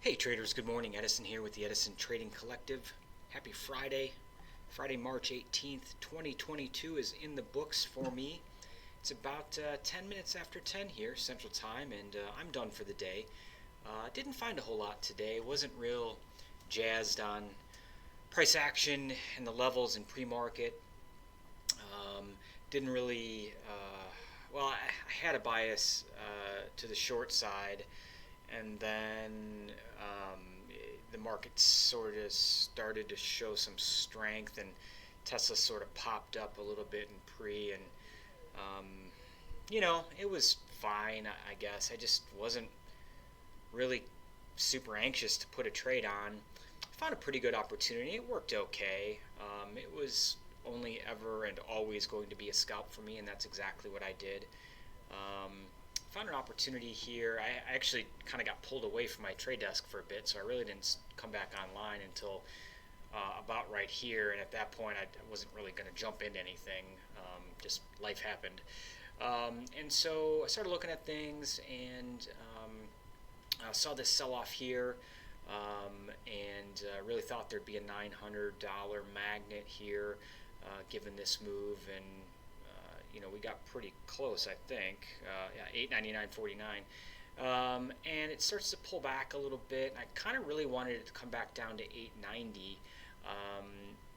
Hey traders, good morning. Edison here with the Edison Trading Collective. Happy Friday. Friday, March 18th, 2022 is in the books for me. It's about 10 minutes after 10 here, Central Time, and I'm done for the day. Didn't find a whole lot today. Wasn't real jazzed on price action and the levels in pre-market. Didn't really, I had a bias to the short side, and then um, the market sort of started to show some strength, and Tesla sort of popped up a little bit in pre, and um, it was fine, I guess. I just wasn't really super anxious to put a trade on. I found a pretty good opportunity. It worked okay. It was only ever and always going to be a scalp for me, and that's exactly what I did. Um, Found an opportunity here. I actually kind of got pulled away from my trade desk for a bit, so I really didn't come back online until about right here. And at that point, I wasn't really going to jump into anything. Just life happened. And so I started looking at things, and I saw this sell off here, and really thought there'd be a $900 magnet here, given this move, and we got pretty close, I think. Yeah, 899.49. And it starts to pull back a little bit. And I kind of really wanted it to come back down to 890,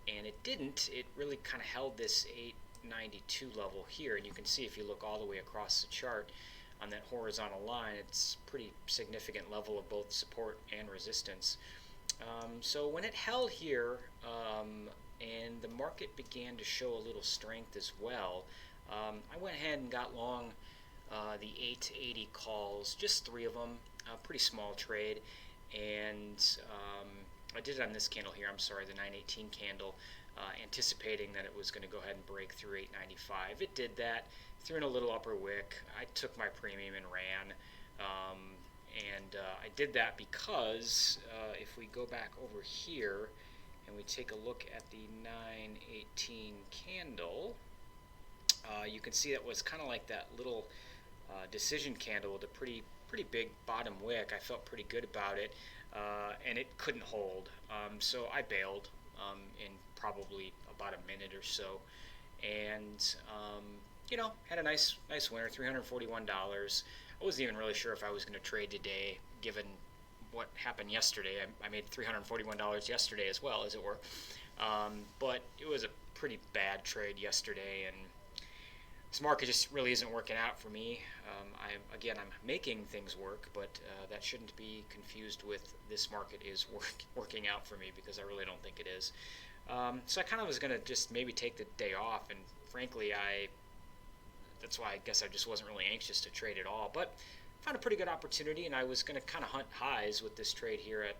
and it didn't. It really kind of held this 892 level here, and you can see if you look all the way across the chart on that horizontal line, it's a pretty significant level of both support and resistance. So when it held here, and the market began to show a little strength as well, I went ahead and got long the 880 calls, just three of them, a pretty small trade, and I did it on this candle here, I'm sorry, the 918 candle, anticipating that it was going to go ahead and break through 895. It did that, threw in a little upper wick. I took my premium and ran, and I did that because if we go back over here and we take a look at the 918 candle, you can see that was kind of like that little decision candle with a pretty big bottom wick. I felt pretty good about it, and it couldn't hold. So I bailed in probably about a minute or so, and had a nice winner, $341. I wasn't even really sure if I was going to trade today, given what happened yesterday. I made $341 yesterday as well, as it were, but it was a pretty bad trade yesterday, and this market just really isn't working out for me. I'm making things work, but that shouldn't be confused with this market is working out for me, because I really don't think it is. So I kind of was going to just maybe take the day off, and frankly, that's why I guess I just wasn't really anxious to trade at all. But found a pretty good opportunity, and I was going to kind of hunt highs with this trade here at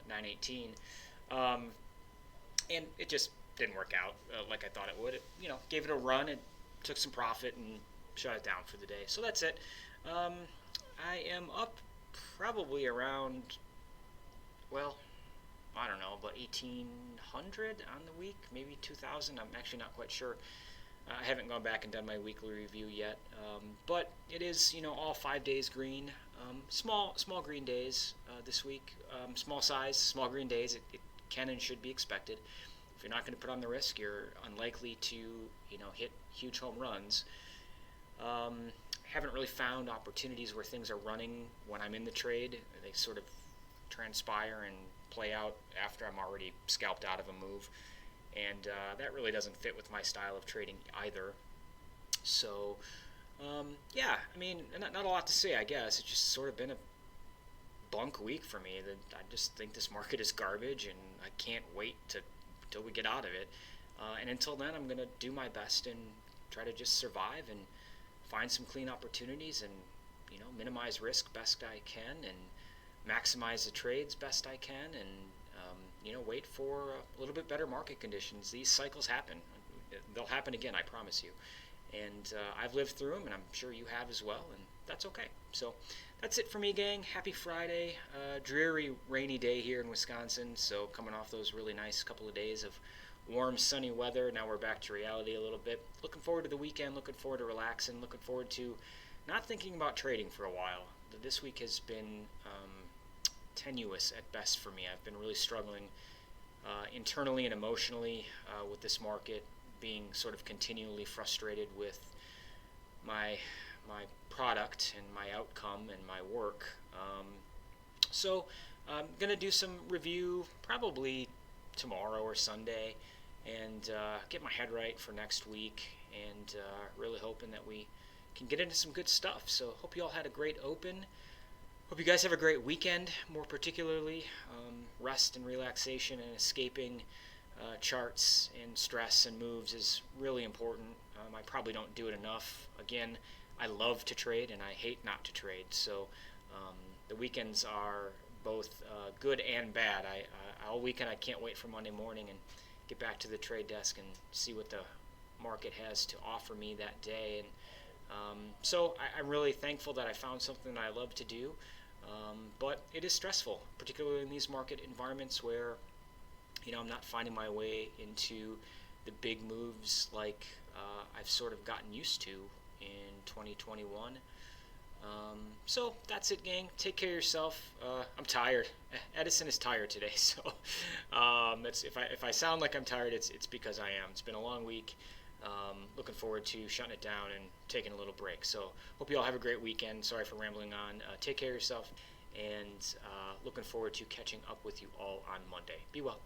918, and it just didn't work out like I thought it would. It, gave it a run, and took some profit and shut it down for the day. So that's it. I am up probably around, well, I don't know, about 1,800 on the week, maybe 2,000. I'm actually not quite sure. I haven't gone back and done my weekly review yet, but it is, all 5 days green. Small green days this week. Small size, small green days. It can and should be expected. If you're not going to put on the risk, you're unlikely to, hit huge home runs. Haven't really found opportunities where things are running when I'm in the trade. They sort of transpire and play out after I'm already scalped out of a move, and that really doesn't fit with my style of trading either. So, not a lot to say, I guess. It's just sort of been a bunk week for me. I just think this market is garbage, and I can't wait till we get out of it. And until then, I'm going to do my best and try to just survive and find some clean opportunities, and minimize risk best I can, and maximize the trades best I can, and wait for a little bit better market conditions. These cycles happen. They'll happen again, I promise you. And I've lived through them, and I'm sure you have as well, and that's okay. So that's it for me, gang. Happy Friday. Dreary, rainy day here in Wisconsin, so coming off those really nice couple of days of warm, sunny weather. Now we're back to reality a little bit. Looking forward to the weekend, looking forward to relaxing, looking forward to not thinking about trading for a while. This week has been tenuous at best for me. I've been really struggling internally and emotionally with this market, being sort of continually frustrated with my product and my outcome and my work. So I'm gonna do some review probably tomorrow or Sunday, and get my head right for next week, and really hoping that we can get into some good stuff. So hope you all had a great open. Hope you guys have a great weekend, more particularly. Rest and relaxation and escaping charts and stress and moves is really important. I probably don't do it enough. Again, I love to trade and I hate not to trade. So the weekends are both good and bad. All weekend I can't wait for Monday morning and get back to the trade desk and see what the market has to offer me that day. And so I'm really thankful that I found something that I love to do. But it is stressful, particularly in these market environments where I'm not finding my way into the big moves like I've sort of gotten used to in 2021. So that's it, gang. Take care of yourself. I'm tired. Edison is tired today, so if I sound like I'm tired, it's because I am. It's been a long week. Looking forward to shutting it down and taking a little break. So hope you all have a great weekend. Sorry for rambling on. Take care of yourself, and looking forward to catching up with you all on Monday. Be well.